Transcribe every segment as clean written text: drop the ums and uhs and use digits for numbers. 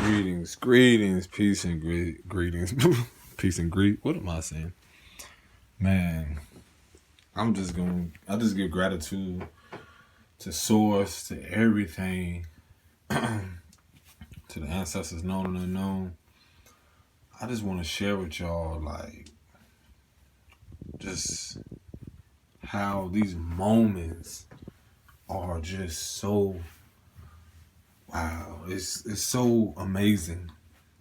Greetings, peace and greetings, peace and greet. What am I saying, man? I just give gratitude to Source, to everything, to the ancestors known and unknown. I just want to share with y'all, like, just how these moments are just so wow. It's so amazing.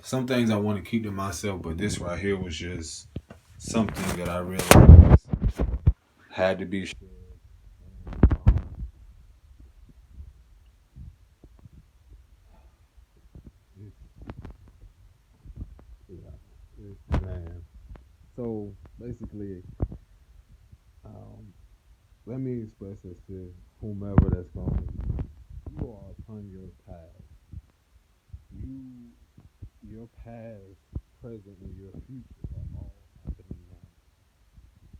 Some things I want to keep to myself, but this right here was just something that I realized had to be shared. Man. So basically, um, let me express this to whomever that's going. You are upon your path. Your past, present, and your future are all happening now.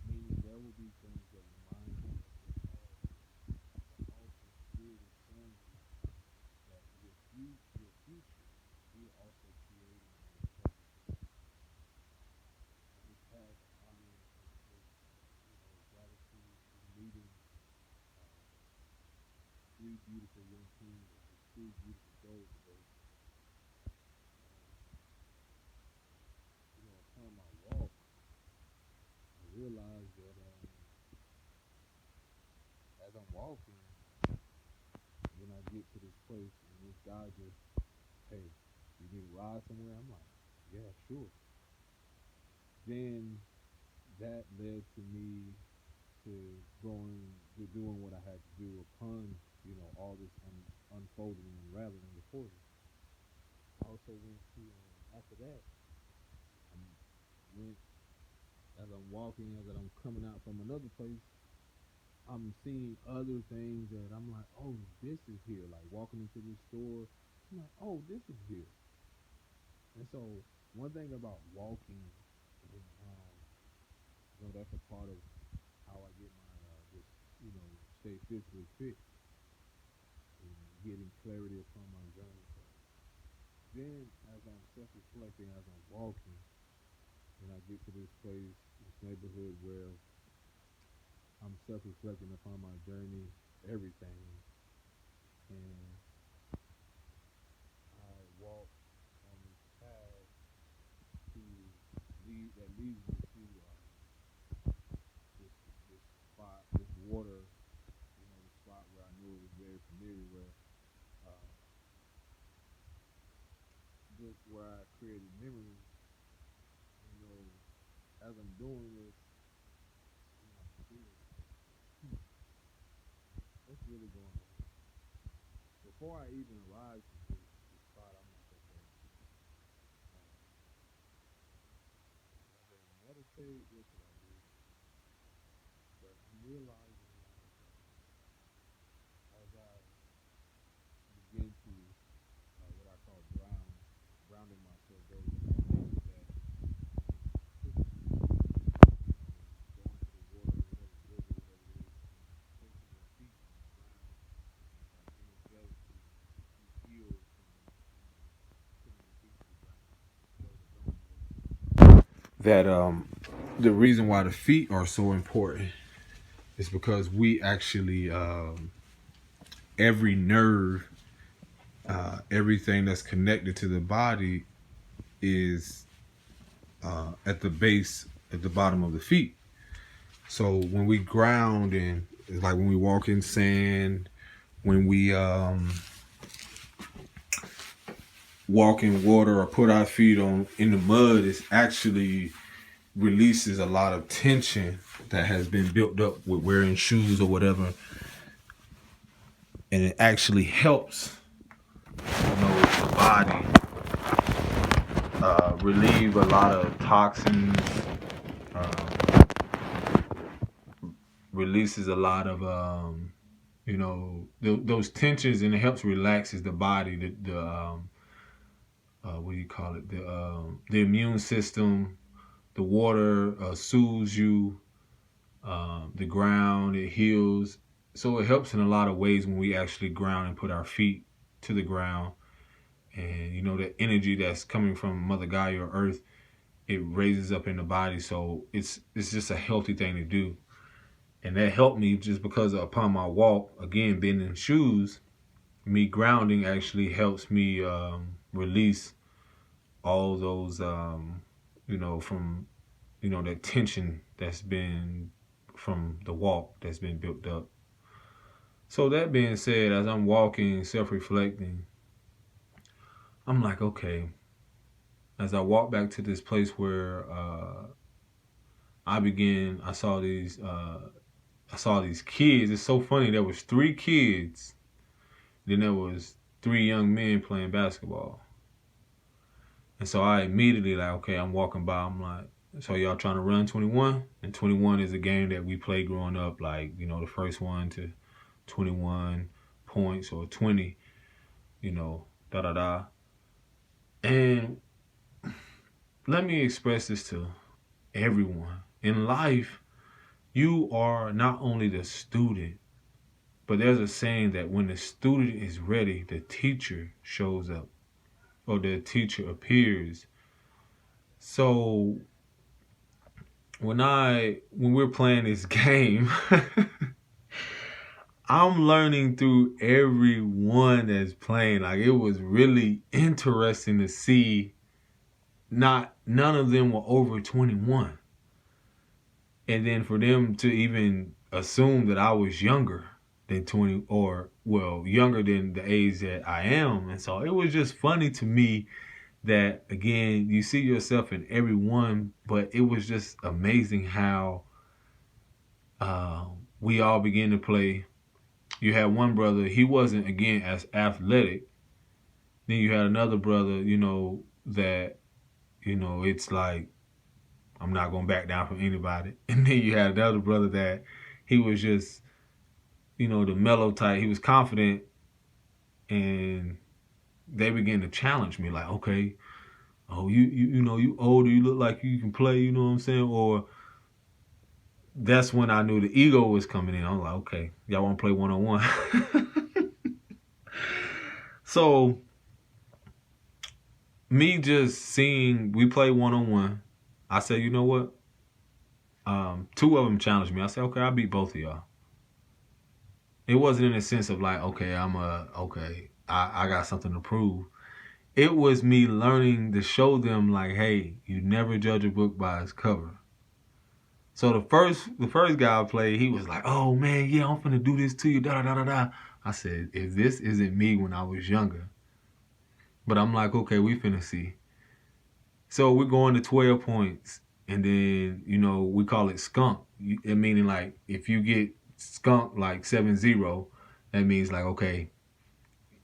Meaning there will be things that remind you of your past, but also Spirit is showing you that your future, you're also creating in your present. I just had the honor and gratitude in meeting three beautiful young kings on these three beautiful souls today. Upon my walk, I realized that as I'm walking, when I get to this place and this guy just, hey, you need to ride somewhere? I'm like, yeah, sure. Then that led to me to doing what I had to do upon, all this unfolding and unraveling and reporting. I also went to, after that, I went, as I'm walking, as I'm coming out from another place, I'm seeing other things that I'm like, oh, this is here. Like walking into this store, I'm like, oh, this is here. And so one thing about walking, and, that's a part of how I get my stay physically fit and getting clarity upon my journey. So then, as I'm self-reflecting, as I'm walking, and I get to this place, this neighborhood where I'm self-reflecting upon my journey, everything, and I walk on this path that leads me to this spot, this water, the spot where I knew it was very familiar, where I created memories. As I'm doing this, I'm like, what's really going on? Before I even arrived to this spot, I'm like, okay, meditate, what should I do? But I'm realizing, as I begin to what I call grounding myself very that going to the water, whatever river, whatever it is, placing your feet on the ground, energetically, you feel putting your feet to the ground. That the reason why the feet are so important is because we actually every nerve, everything that's connected to the body is at the base, at the bottom of the feet. So when we ground, and it's like when we walk in sand, when we walk in water or put our feet in the mud, it actually releases a lot of tension that has been built up with wearing shoes or whatever, and it actually helps the body relieve a lot of toxins, releases a lot of those tensions, and it helps relaxes the body, the what do you call it, the immune system. The water soothes you, the ground, it heals. So it helps in a lot of ways when we actually ground and put our feet to the ground. And the energy that's coming from Mother Gaia or Earth, it raises up in the body. So it's just a healthy thing to do. And that helped me just because upon my walk, again, being in shoes, me grounding actually helps me release all those, from, that tension that's been from the walk that's been built up. So that being said, as I'm walking, self-reflecting, I'm like, okay, as I walk back to this place where I saw these kids. It's so funny. There was 3 kids. Then there was 3 young men playing basketball. And so I immediately like, okay, I'm walking by. I'm like, so y'all trying to run 21? And 21 is a game that we played growing up. Like, the first one to 21 points or 20, da da da. And let me express this to everyone. In life, you are not only the student, but there's a saying that when the student is ready, the teacher shows up or the teacher appears. So when we're playing this game, I'm learning through everyone that's playing. Like, it was really interesting to see none of them were over 21. And then for them to even assume that I was younger than 20, or younger than the age that I am. And so it was just funny to me that, again, you see yourself in everyone, but it was just amazing how we all began to play. You had one brother, he wasn't, again, as athletic. Then you had another brother, that, it's like, I'm not going to back down from anybody. And then you had another brother that he was just, the mellow type. He was confident, and they began to challenge me like, okay, oh, you older, you look like you can play, you know what I'm saying? Or that's when I knew the ego was coming in. I was like, okay, y'all want to play one-on-one? So me just seeing we play one-on-one, I said, you know what? 2 of them challenged me. I said, okay, I'll beat both of y'all. It wasn't in a sense of like, okay, I got something to prove. It was me learning to show them like, hey, you never judge a book by its cover. So the first guy I played, he was like, oh man, yeah, I'm finna do this to you, da da da da. I said, if this isn't me when I was younger. But I'm like, okay, we finna see. So we're going to 12 points, and then, we call it skunk. Meaning like, if you get skunked like 7-0, that means like, okay,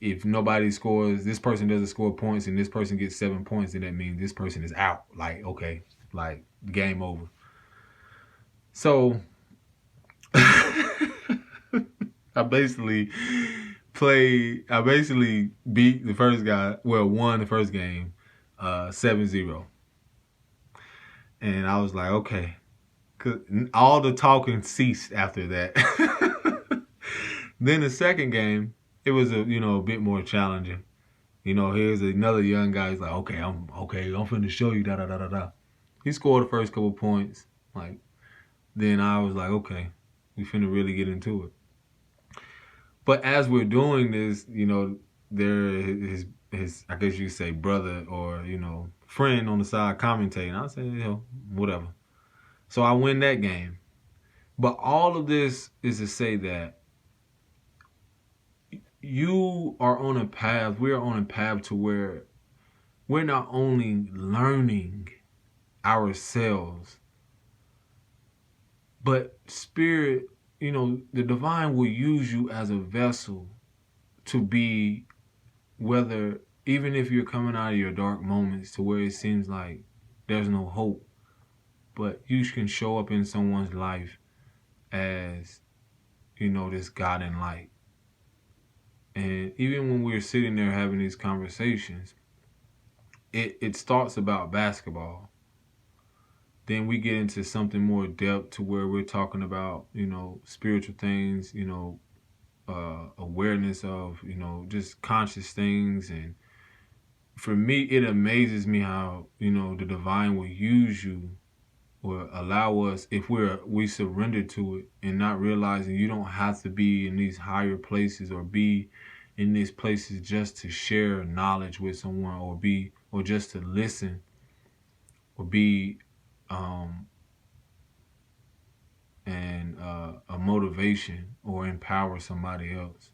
if nobody scores, this person doesn't score points and this person gets 7 points, then that means this person is out. Like, okay, like game over. So I basically beat the first guy, won the first game 7-0. And I was like, okay. 'Cause all the talking ceased after that. Then the second game, it was a bit more challenging. Here's another young guy. He's like, okay, I'm finna show you, da da da da da. He scored the first couple points. Like, then I was like, okay, we finna really get into it. But as we're doing this, there is his, I guess you could say, brother or friend on the side commentating. I said, whatever. So I win that game. But all of this is to say that you are on a path, we're on a path to where we're not only learning ourselves, but spirit, the divine will use you as a vessel to be, whether, even if you're coming out of your dark moments to where it seems like there's no hope, but you can show up in someone's life as, this guiding light. And even when we're sitting there having these conversations, it starts about basketball. Then we get into something more depth to where we're talking about, spiritual things, awareness of, just conscious things. And for me, it amazes me how, the divine will use you or allow us, if we surrender to it and not realizing you don't have to be in these higher places or be in these places just to share knowledge with someone or just to listen or be and a motivation or empower somebody else.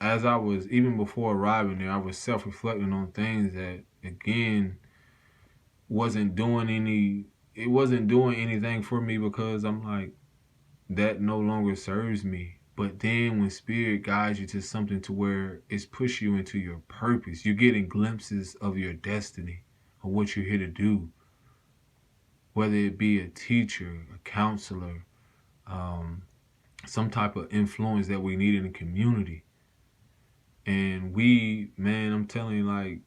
As I was, even before arriving there, I was self-reflecting on things that, again, wasn't doing any, it wasn't doing anything for me, because I'm like, that no longer serves me. But then when spirit guides you to something to where it's push you into your purpose, you're getting glimpses of your destiny, of what you're here to do, whether it be a teacher, a counselor, some type of influence that we need in the community. And man, I'm telling you, like,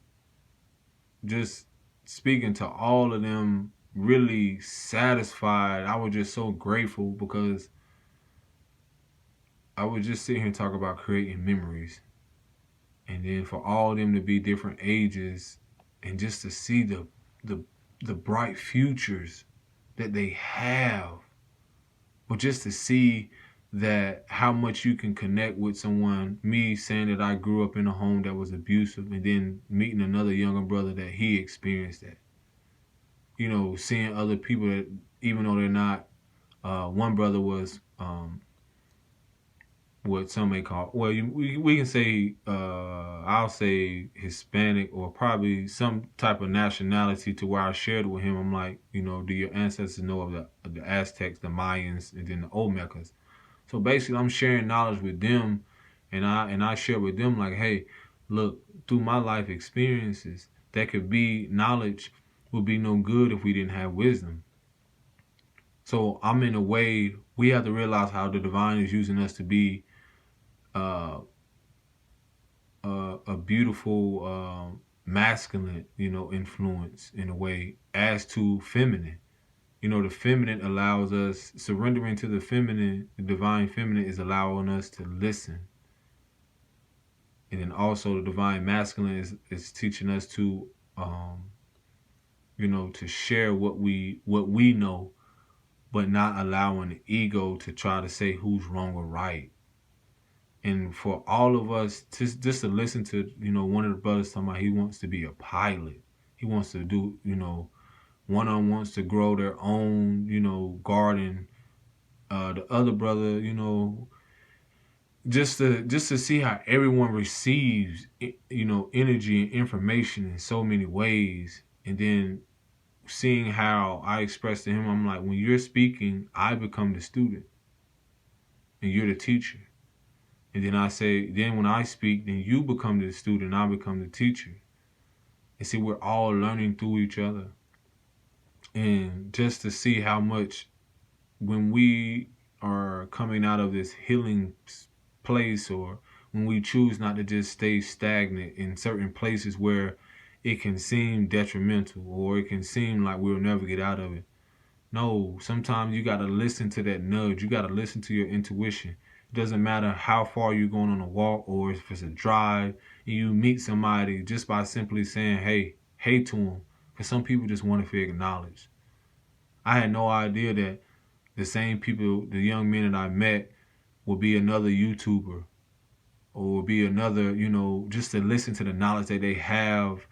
just speaking to all of them, really satisfied. I was just so grateful, because I would just sit here and talk about creating memories. And then for all of them to be different ages, and just to see the bright futures that they have. But just to see that how much you can connect with someone, me saying that I grew up in a home that was abusive, and then meeting another younger brother that he experienced that. Seeing other people that, even though they're not, one brother was what some may call, well, we can say, I'll say Hispanic, or probably some type of nationality, to where I shared with him. I'm like, do your ancestors know of the Aztecs, the Mayans, and then the Olmecas? So basically, I'm sharing knowledge with them, and I share with them, like, hey, look, through my life experiences, that could be knowledge would be no good if we didn't have wisdom. So I'm in a way, we have to realize how the divine is using us to be a beautiful masculine, influence, in a way, as to feminine. The feminine allows us, surrendering to the feminine, the divine feminine is allowing us to listen. And then also the divine masculine is teaching us to, to share what we know, but not allowing the ego to try to say who's wrong or right. And for all of us, just to listen to, one of the brothers talking about he wants to be a pilot. He wants to do, one of them wants to grow their own, garden. The other brother, just to see how everyone receives, energy and information in so many ways. And then seeing how I express to him, I'm like, when you're speaking, I become the student and you're the teacher. And then I say, then when I speak, then you become the student, I become the teacher. And see, we're all learning through each other. And just to see how much, when we are coming out of this healing place, or when we choose not to just stay stagnant in certain places where it can seem detrimental, or it can seem like we'll never get out of it. No, sometimes you got to listen to that nudge. You got to listen to your intuition. It doesn't matter how far you're going on a walk, or if it's a drive, and you meet somebody just by simply saying, hey to them. Because some people just want to feel acknowledged. I had no idea that the same people, the young men that I met, would be another YouTuber, or would be another, just to listen to the knowledge that they have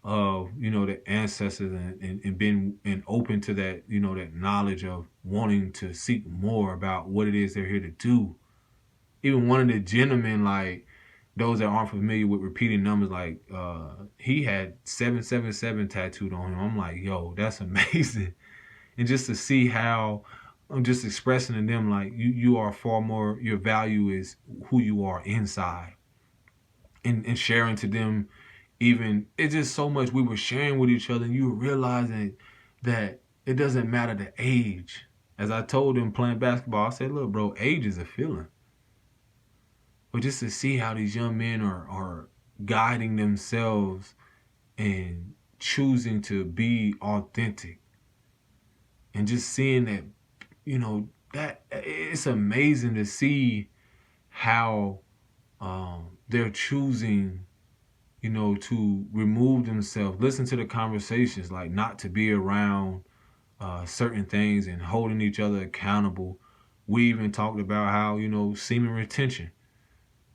of, the ancestors, and been and open to that, that knowledge of wanting to seek more about what it is they're here to do. Even one of the gentlemen, like, those that aren't familiar with repeating numbers, like, he had 777 tattooed on him. I'm like, yo, that's amazing. And just to see how I'm just expressing to them, like, you are far more, your value is who you are inside. And sharing to them, even, it's just so much we were sharing with each other, and you were realizing that it doesn't matter the age. As I told them playing basketball, I said, look, bro, age is a feeling. But just to see how these young men are guiding themselves and choosing to be authentic, and just seeing that, that it's amazing to see how they're choosing, to remove themselves, listen to the conversations, like not to be around certain things and holding each other accountable. We even talked about how, semen retention,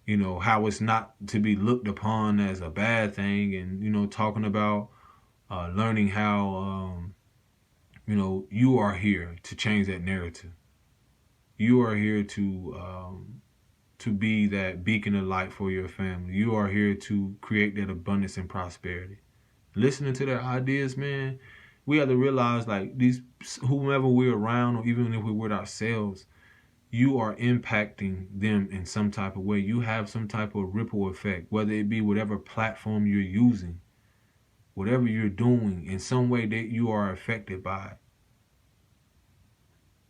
how it's not to be looked upon as a bad thing, and, talking about learning how, you are here to change that narrative. You are here to be that beacon of light for your family. You are here to create that abundance and prosperity. Listening to their ideas, man, we have to realize, like, these, whomever we're around, or even if we're with ourselves, you are impacting them in some type of way. You have some type of ripple effect, whether it be whatever platform you're using, whatever you're doing, in some way that you are affected by it.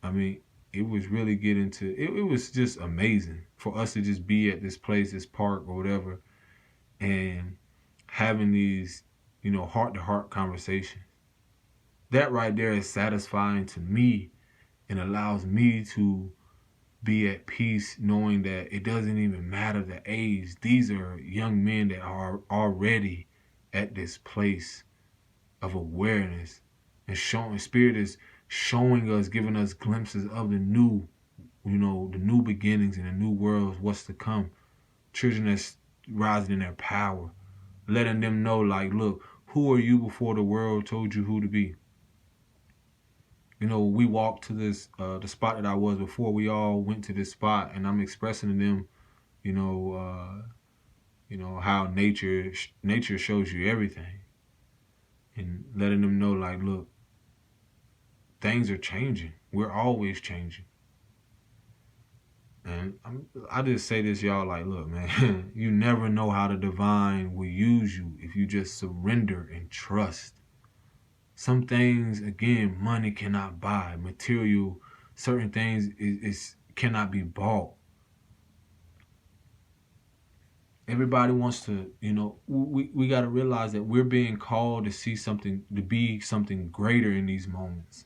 I mean, it was really getting to it. It was just amazing for us to just be at this place, this park or whatever, and having these, heart to heart conversations. That right there is satisfying to me and allows me to be at peace knowing that it doesn't even matter the age. These are young men that are already at this place of awareness, and Spirit is showing us, giving us glimpses of the new, the new beginnings and the new worlds, what's to come. Children that's rising in their power, letting them know, like, look, who are you before the world told you who to be? We walked to this, the spot that I was before. We all went to this spot, and I'm expressing to them, how nature shows you everything, and letting them know, like, look, things are changing. We're always changing. And I just say this, y'all, like, look, man, you never know how the divine will use you if you just surrender and trust. Some things, again, money cannot buy. Material, certain things is cannot be bought. Everybody wants to, we got to realize that we're being called to see something, to be something greater in these moments.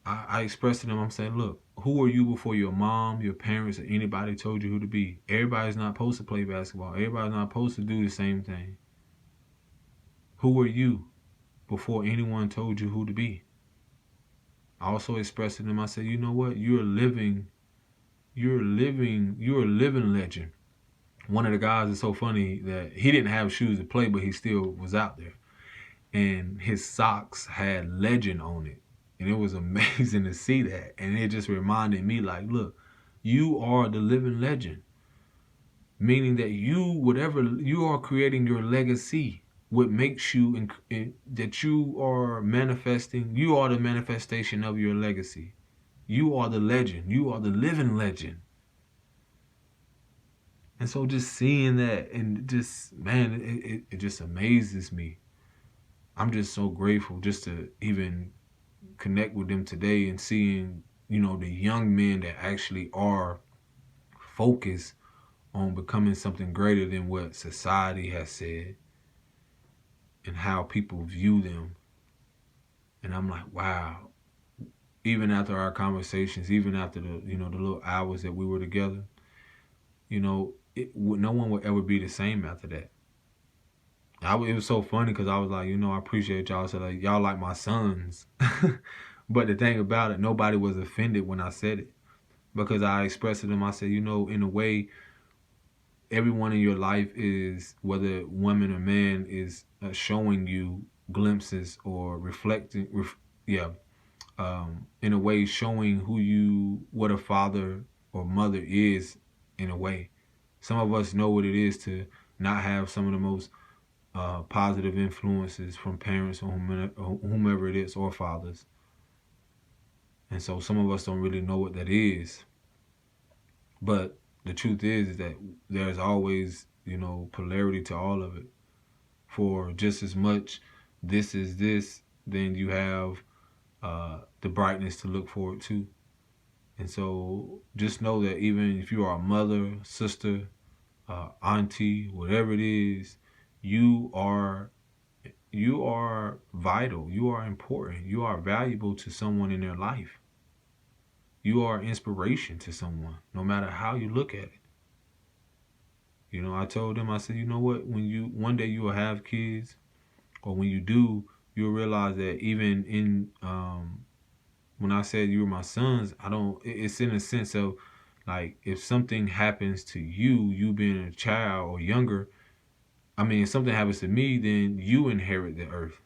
I expressed to them, I'm saying, look, who are you before your mom, your parents, or anybody told you who to be? Everybody's not supposed to play basketball. Everybody's not supposed to do the same thing. Who are you before anyone told you who to be? I also expressed to them, I said, you know what? You're a living legend. One of the guys is so funny that he didn't have shoes to play, but he still was out there. And his socks had legend on it. And it was amazing to see that. And it just reminded me, like, look, you are the living legend. Meaning that you are creating your legacy. What makes you, that you are manifesting, you are the manifestation of your legacy. You are the legend. You are the living legend. And so just seeing that, and just, man, it just amazes me. I'm just so grateful just to even connect with them today, and seeing, the young men that actually are focused on becoming something greater than what society has said and how people view them. And I'm like, wow. Even after our conversations, even after the little hours that we were together, no one would ever be the same after that. It was so funny because I was like, I appreciate y'all. So, like, y'all like my sons. But the thing about it, nobody was offended when I said it, because I expressed to them, I said, in a way, everyone in your life is, whether woman or man, is showing you glimpses or reflecting, in a way, showing what a father or mother is, in a way. Some of us know what it is to not have some of the most positive influences from parents or whomever it is, or fathers. And so some of us don't really know what that is. But the truth is that there's always, polarity to all of it. For just as much this is this, then you have the brightness to look forward to. And so just know that even if you are a mother, sister, auntie, whatever it is, you are vital. You are important. You are valuable to someone in their life. You are inspiration to someone, no matter how you look at it. You know, I told them, I said, you know what? One day you will have kids, or when you do, you'll realize that even in when I said you were my sons, it's in a sense of like if something happens to you being a child or younger, I mean, if something happens to me, then you inherit the earth.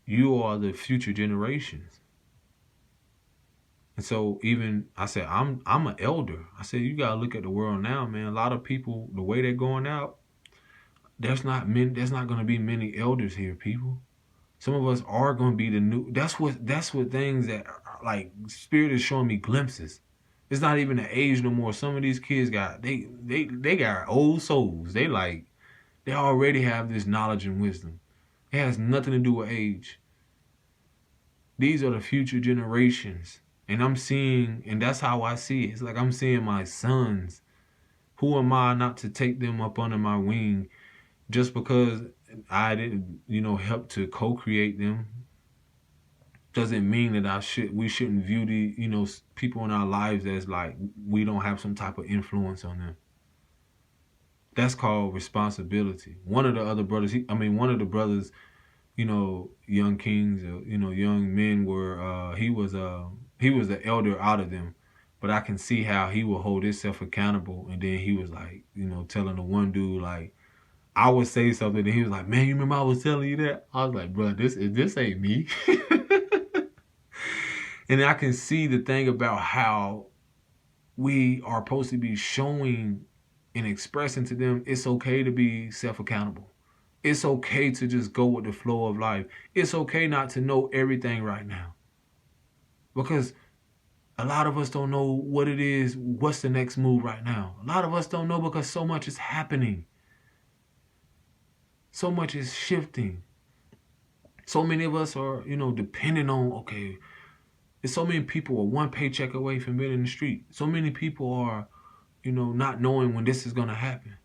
You are the future generations. And so even I said, I'm an elder. I said, you gotta look at the world now, man. A lot of people, the way they're going out, there's not gonna be many elders here, people. Some of us are gonna be the new that's what things that are, like Spirit is showing me glimpses. It's not even the age no more. Some of these kids got they got old souls. They already have this knowledge and wisdom. It has nothing to do with age. These are the future generations. And I'm seeing, and that's how I see it. It's like I'm seeing my sons. Who am I not to take them up under my wing just because I didn't, help to co-create them? Doesn't mean that we shouldn't view the, people in our lives as like we don't have some type of influence on them. That's called responsibility. One of the brothers, young kings, young men were, he was the elder out of them, but I can see how he will hold himself accountable. And then he was like, telling the one dude, like, I would say something, and he was like, man, you remember I was telling you that? I was like, bro, this ain't me. And I can see the thing about how we are supposed to be showing and expressing to them it's okay to be self-accountable. It's okay to just go with the flow of life. It's okay not to know everything right now. Because a lot of us don't know what it is, what's the next move right now. A lot of us don't know because so much is happening. So much is shifting. So many of us are, depending on, okay, there's so many people are one paycheck away from being in the street. So many people are, not knowing when this is going to happen.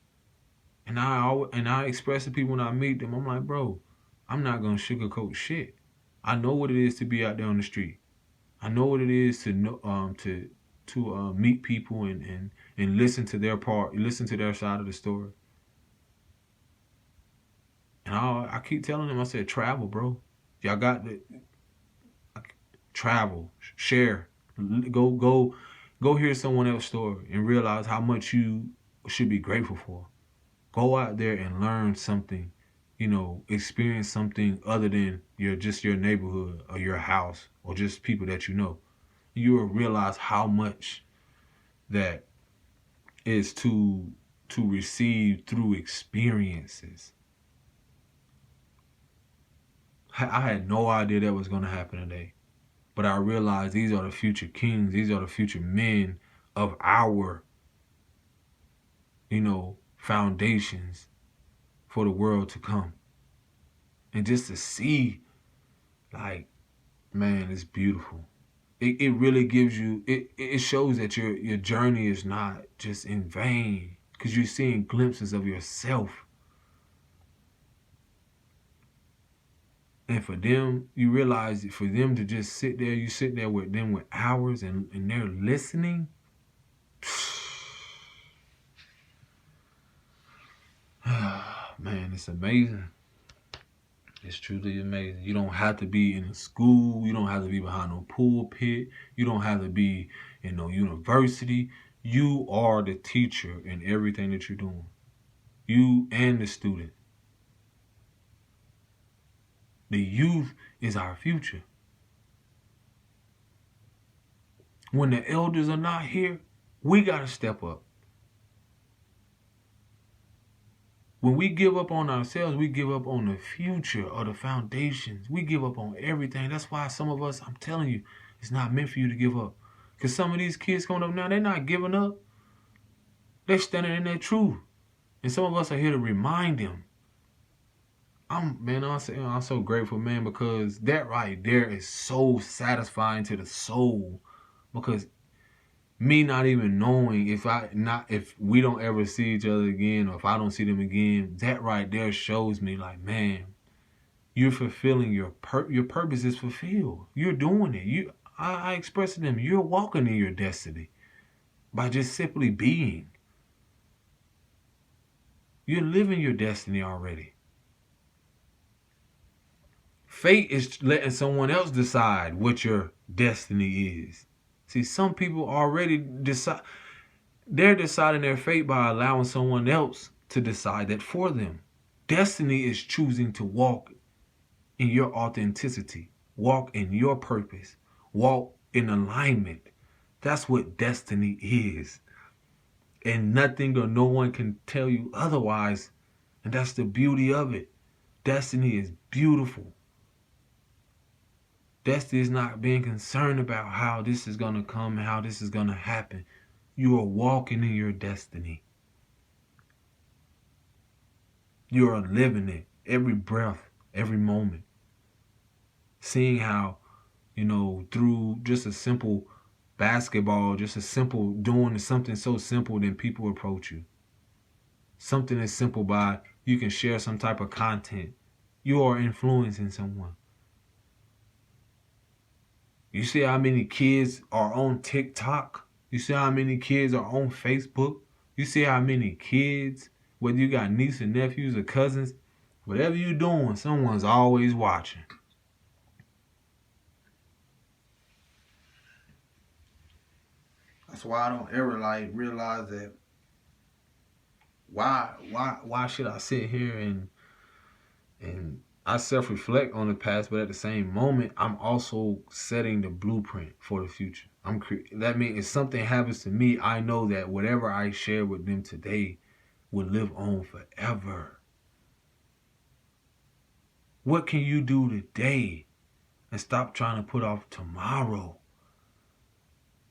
And I express to people when I meet them, I'm like, bro, I'm not going to sugarcoat shit. I know what it is to be out there on the street. I know what it is to know, to meet people and listen to their part, listen to their side of the story. And I keep telling them, I said, travel, bro. Y'all got to travel, share, go hear someone else's story and realize how much you should be grateful for. Go out there and learn something, experience something other than your neighborhood or your house or just people that you know. You will realize how much that is to receive through experiences. I had no idea that was going to happen today. But I realized these are the future kings. These are the future men of our, foundations for the world to come. And just to see, like, man, it's beautiful. It really gives you, it shows that your journey is not just in vain because you're seeing glimpses of yourself. And for them, you realize that for them to just sit there, you sit there with them with hours and they're listening. Man, it's amazing. It's truly amazing. You don't have to be in a school. You don't have to be behind no pulpit. You don't have to be in no university. You are the teacher in everything that you're doing. You and the student. The youth is our future. When the elders are not here, we got to step up. When we give up on ourselves, we give up on the future or the foundations. We give up on everything. That's why some of us, I'm telling you, it's not meant for you to give up. Because some of these kids coming up now, they're not giving up. They're standing in their truth. And some of us are here to remind them. I'm so grateful, man, because that right there is so satisfying to the soul. Because me not even knowing if we don't ever see each other again, or if I don't see them again, that right there shows me like, man, you're fulfilling your purpose is fulfilled. You're doing it. I express to them, you're walking in your destiny by just simply being. You're living your destiny already. Fate is letting someone else decide what your destiny is. See, some people already decide. They're deciding their fate by allowing someone else to decide that for them. Destiny is choosing to walk in your authenticity, walk in your purpose, walk in alignment. That's what destiny is. And nothing or no one can tell you otherwise. And that's the beauty of it. Destiny is beautiful. Destiny is not being concerned about how this is going to come and how this is going to happen. You are walking in your destiny. You are living it every breath, every moment. Seeing how, through just a simple basketball, just a simple doing something so simple, then people approach you. Something as simple by you can share some type of content. You are influencing someone. You see how many kids are on TikTok? You see how many kids are on Facebook? You see how many kids, whether you got nieces and nephews or cousins, whatever you're doing, someone's always watching. That's why I don't ever realize that why should I sit here and I self-reflect on the past, but at the same moment, I'm also setting the blueprint for the future. That means if something happens to me, I know that whatever I share with them today will live on forever. What can you do today and stop trying to put off tomorrow?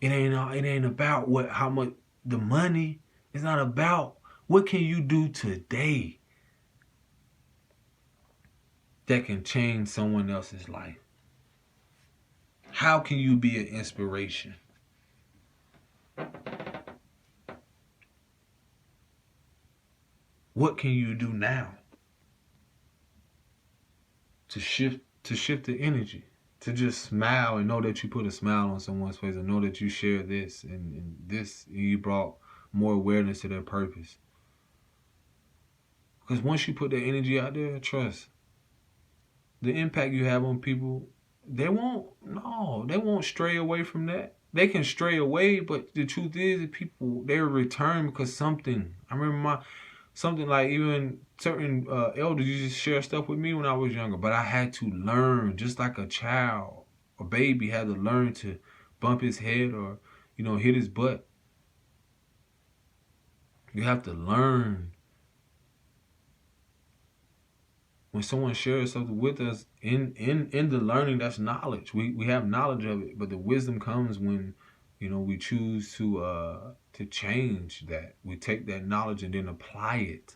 It ain't about how much the money. It's not about what can you do today that can change someone else's life. How can you be an inspiration? What can you do now to shift the energy? To just smile and know that you put a smile on someone's face and know that you share this and this, you brought more awareness to their purpose. Because once you put the energy out there, trust, the impact you have on people, they won't stray away from that. They can stray away, but the truth is that people, they return because something. I remember something like even certain elders used to share stuff with me when I was younger, but I had to learn, just like a child, a baby had to learn to bump his head or, hit his butt. You have to learn. When someone shares something with us, in the learning, that's knowledge. We have knowledge of it, but the wisdom comes when, we choose to change that. We take that knowledge and then apply it.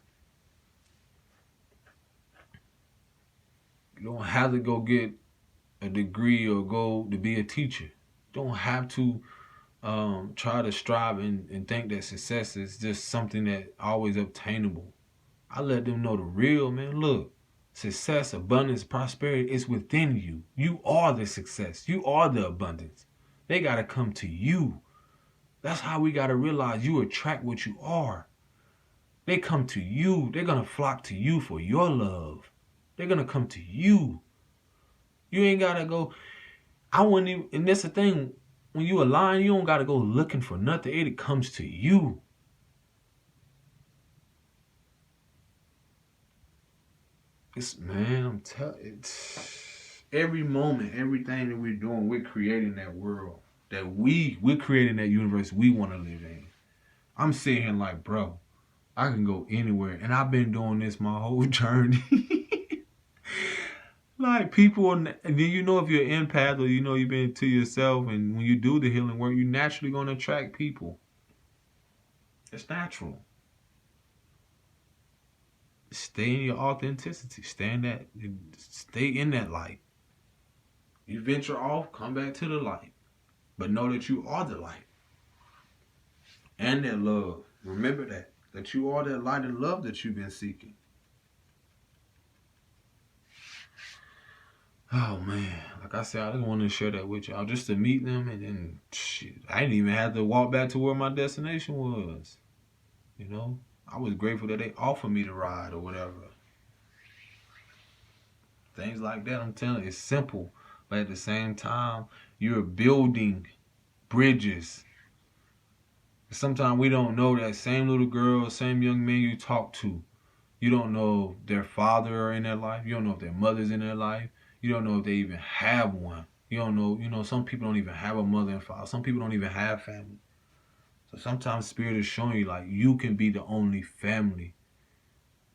You don't have to go get a degree or go to be a teacher. You don't have to try to strive and think that success is just something that always obtainable. I let them know the real, man. Look. Success, abundance, prosperity is within you. You are the success. You are the abundance. They got to come to you. That's how we got to realize you attract what you are. They come to you. They're going to flock to you for your love. They're going to come to you. You ain't got to go. And that's the thing. When you align, you don't got to go looking for nothing. It comes to you. I'm telling you, every moment, everything that we're doing, we're creating that world that we're creating that universe we want to live in. I'm sitting here like, bro, I can go anywhere, and I've been doing this my whole journey. Like people, and then if you're an empath or you've been to yourself, and when you do the healing work, you're naturally going to attract people. It's natural. Stay in your authenticity. Stay in that light. You venture off, come back to the light. But know that you are the light. And that love. Remember that you are that light and love that you've been seeking. Oh man, like I said, I just wanted to share that with y'all, just to meet them, and then shit, I didn't even have to walk back to where my destination was. I was grateful that they offered me the ride or whatever. Things like that, I'm telling you, it's simple. But at the same time, you're building bridges. Sometimes we don't know that same little girl, same young man you talk to. You don't know if their father in their life. You don't know if their mother's in their life. You don't know if they even have one. You don't know, some people don't even have a mother and father. Some people don't even have family. So sometimes Spirit is showing you, like, you can be the only family.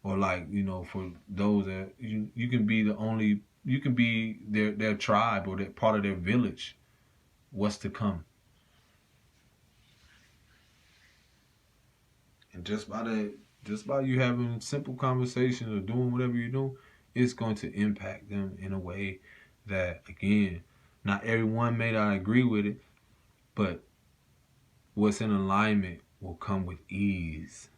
Or, like, for those that, you can be the only, you can be their tribe or that part of their village. What's to come. And just by you having simple conversations or doing whatever you do, it's going to impact them in a way that, again, not everyone may not agree with it, but what's in alignment will come with ease.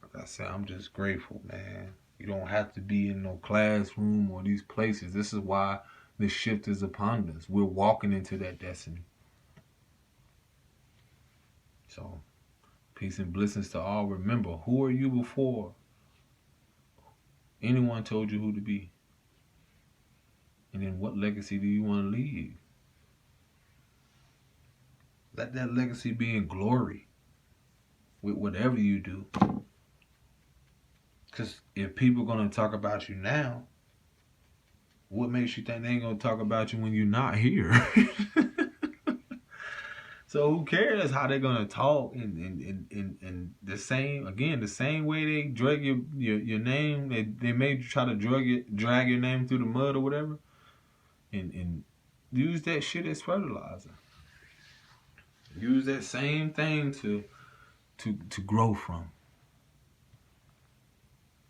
Like I said, I'm just grateful, man. You don't have to be in no classroom or these places. This is why this shift is upon us. We're walking into that destiny. So, peace and blessings to all. Remember, who are you before anyone told you who to be? And then what legacy do you want to leave? Let that legacy be in glory with whatever you do. Because if people are going to talk about you now, what makes you think they ain't going to talk about you when you're not here? So who cares how they're going to talk? And the same way they drag your name, they made you try to drag your name through the mud or whatever, and use that shit as fertilizer. Use that same thing to grow from.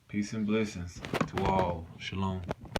Peace and blessings to all. Shalom.